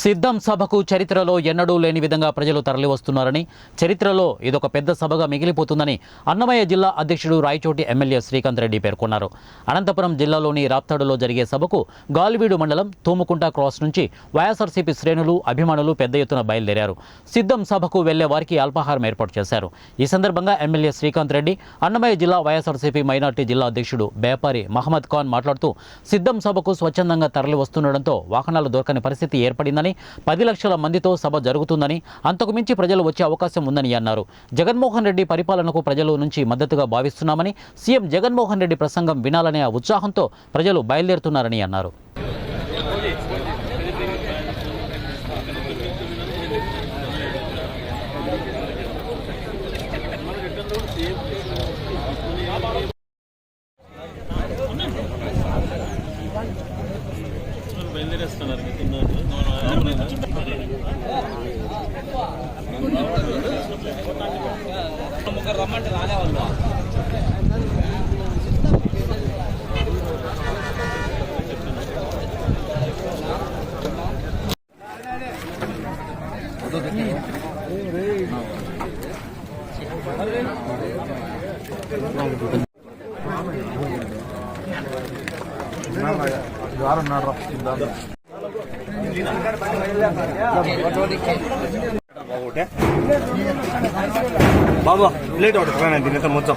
సిద్ధం సభకు చరిత్రలో ఎన్నడూ లేని విధంగా ప్రజలు తరలివస్తున్నారని, చరిత్రలో ఇదొక పెద్ద సభగా మిగిలిపోతుందని అన్నమయ్య జిల్లా అధ్యక్షుడు రాయచోటి ఎమ్మెల్యే శ్రీకాంత్ రెడ్డి పేర్కొన్నారు. అనంతపురం జిల్లాలోని రాప్తాడులో జరిగే సభకు గాలివీడు మండలం తూముకుంట క్రాస్ నుంచి వైఎస్ఆర్సీపీ శ్రేణులు, అభిమానులు పెద్ద ఎత్తున బయలుదేరారు. సిద్ధం సభకు వెళ్లే వారికి అల్పాహారం ఏర్పాటు చేశారు. ఈ సందర్భంగా ఎమ్మెల్యే శ్రీకాంత్ రెడ్డి, అన్నమయ్య జిల్లా వైఎస్ఆర్సీపీ మైనార్టీ జిల్లా అధ్యక్షుడు బేపారి మహమ్మద్ ఖాన్ మాట్లాడుతూ, సిద్ధం సభకు స్వచ్ఛందంగా తరలి వస్తుండటంతో వాహనాలు దొరకని పరిస్థితి ఏర్పడిందని, 10 లక్షల మందితో సభ జరుగుతుందని, అంతకు మించి ప్రజలు వచ్చే అవకాశం ఉందని అన్నారు. జగన్మోహన్ రెడ్డి పరిపాలనకు ప్రజల నుంచి మద్దతుగా భావిస్తున్నామని, సీఎం జగన్మోహన్ రెడ్డి ప్రసంగం వినాలనే ఉత్సాహంతో ప్రజలు బయలుదేరుతున్నారని అన్నారు. రమ్మంటే రాలేవాళ్ళు. బాబా ప్లేట్ ఒకటి దీనితో మొత్తం